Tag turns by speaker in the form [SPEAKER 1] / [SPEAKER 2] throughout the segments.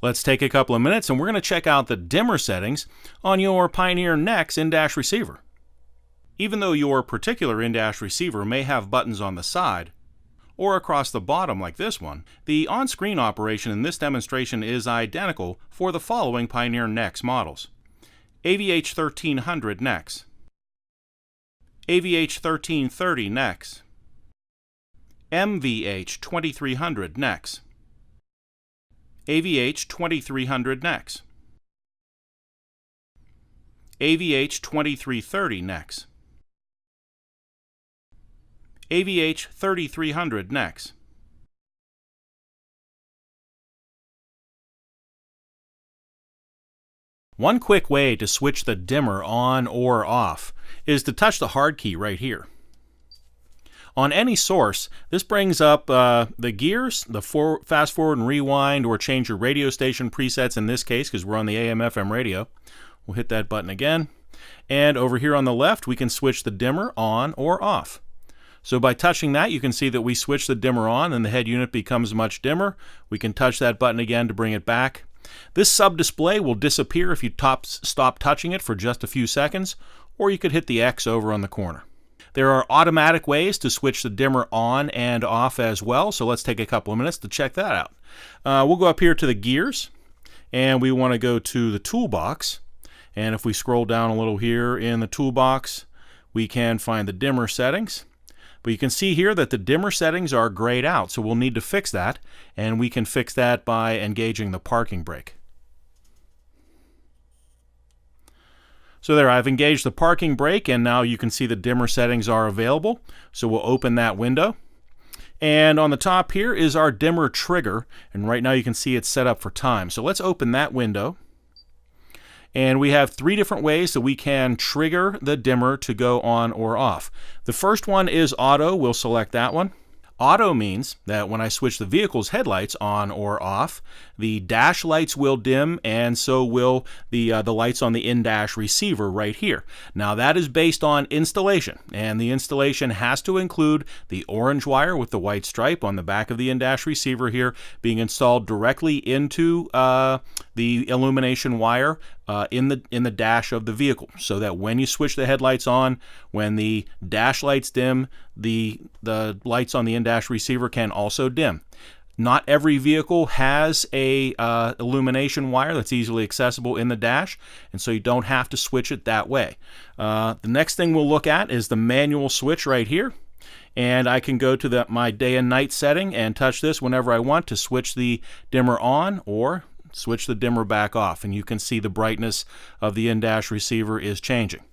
[SPEAKER 1] Let's take a couple of minutes and we're going to check out the dimmer settings on your Pioneer NEX in-dash receiver. Even though your particular in-dash receiver may have buttons on the side or across the bottom like this one, the on-screen operation in this demonstration is identical for the following Pioneer NEX models: AVH 1300 NEX, AVH 1330 NEX, MVH 2300 NEX, AVH 2300 NEX, AVH 2330 NEX, AVH 3300 NEX. One quick way to switch the dimmer on or off is to touch the hard key right here. On any source, this brings up the gears, the fast forward and rewind, or change your radio station presets in this case because we're on the AM/FM radio. We'll hit that button again. And over here on the left, we can switch the dimmer on or off. So by touching that, you can see that we switch the dimmer on and the head unit becomes much dimmer. We can touch that button again to bring it back. This sub-display will disappear if you stop touching it for just a few seconds, or you could hit the X over on the corner. There are automatic ways to switch the dimmer on and off as well, so let's take a couple of minutes to check that out. We'll go up here to the gears, and we want to go to the toolbox. And if we scroll down a little here in the toolbox, we can find the dimmer settings. But you can see here that the dimmer settings are grayed out, so we'll need to fix that, and we can fix that by engaging the parking brake. So there, I've engaged the parking brake, and now you can see the dimmer settings are available. So we'll open that window. And on the top here is our dimmer trigger, and right now you can see it's set up for time. So let's open that window. And we have three different ways that we can trigger the dimmer to go on or off. The first one is auto. We'll select that one. Auto means that when I switch the vehicle's headlights on or off, the dash lights will dim, and so will the lights on the in-dash receiver right here. Now that is based on installation, and the installation has to include the orange wire with the white stripe on the back of the in-dash receiver here being installed directly into the illumination wire in the dash of the vehicle, so that when you switch the headlights on, when the dash lights dim, the lights on the in-dash receiver can also dim. Not every vehicle has a illumination wire that's easily accessible in the dash, and so you don't have to switch it that way. The next thing we'll look at is the manual switch right here. And I can go to my day and night setting and touch this whenever I want to switch the dimmer on or switch the dimmer back off. And you can see the brightness of the in-dash receiver is changing.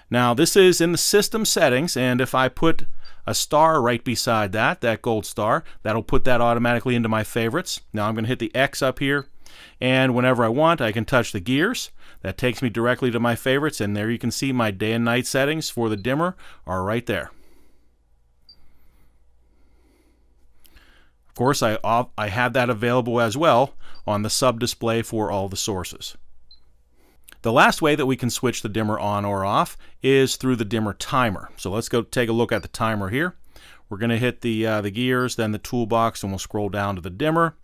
[SPEAKER 1] Now this is in the system settings, and if I put a star right beside that gold star, that'll put that automatically into my favorites. Now I'm going to hit the X up here, and whenever I want, I can touch the gears. That takes me directly to my favorites, and there you can see my day and night settings for the dimmer are right there. Of course, I have that available as well on the sub-display for all the sources. The last way that we can switch the dimmer on or off is through the dimmer timer. So let's go take a look at the timer here. We're going to hit the gears, then the toolbox, and we'll scroll down to the dimmer.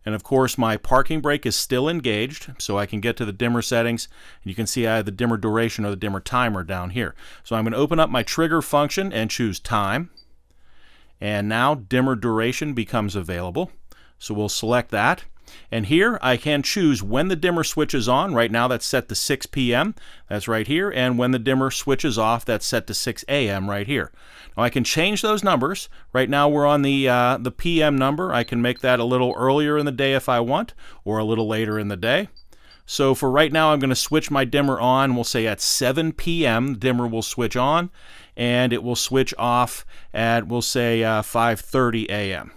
[SPEAKER 1] And of course, my parking brake is still engaged, so I can get to the dimmer settings. And you can see I have the dimmer duration or the dimmer timer down here. So I'm going to open up my trigger function and choose time. And now dimmer duration becomes available. So we'll select that. And here I can choose when the dimmer switches on. Right now that's set to 6 p.m. That's right here. And when the dimmer switches off, that's set to 6 a.m. right here. Now I can change those numbers. Right now we're on the p.m. number. I can make that a little earlier in the day if I want, or a little later in the day. So for right now, I'm going to switch my dimmer on. We'll say at 7 p.m. the dimmer will switch on, and it will switch off at, we'll say, 5:30 a.m.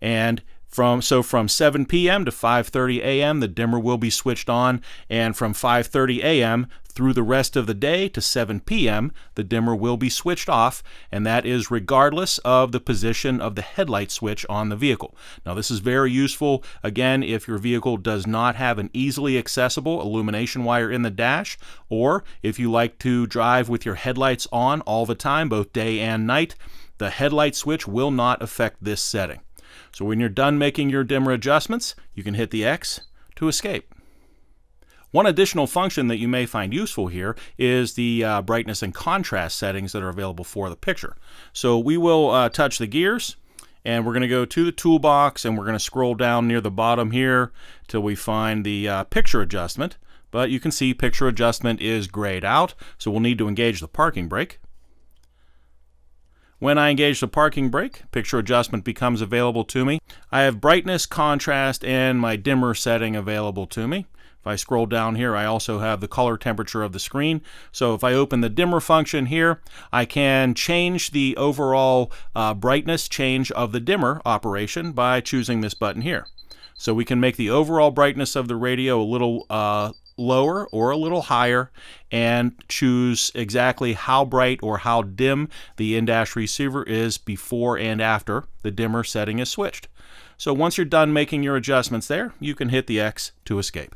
[SPEAKER 1] And from 7 p.m. to 5:30 a.m. the dimmer will be switched on, and from 5:30 a.m. through the rest of the day to 7 p.m. the dimmer will be switched off, and that is regardless of the position of the headlight switch on the vehicle. Now this is very useful, again, if your vehicle does not have an easily accessible illumination wire in the dash, or if you like to drive with your headlights on all the time, both day and night. The headlight switch will not affect this setting. So when you're done making your dimmer adjustments, you can hit the X to escape. One additional function that you may find useful here is the brightness and contrast settings that are available for the picture. So we will touch the gears, and we're going to go to the toolbox, and we're going to scroll down near the bottom here till we find the picture adjustment. But you can see picture adjustment is grayed out, so we'll need to engage the parking brake. When I engage the parking brake, picture adjustment becomes available to me. I have brightness, contrast, and my dimmer setting available to me. If I scroll down here, I also have the color temperature of the screen. So if I open the dimmer function here, I can change the overall brightness change of the dimmer operation by choosing this button here. So we can make the overall brightness of the radio a little lower or a little higher, and choose exactly how bright or how dim the in-dash receiver is before and after the dimmer setting is switched. So once you're done making your adjustments there, you can hit the X to escape.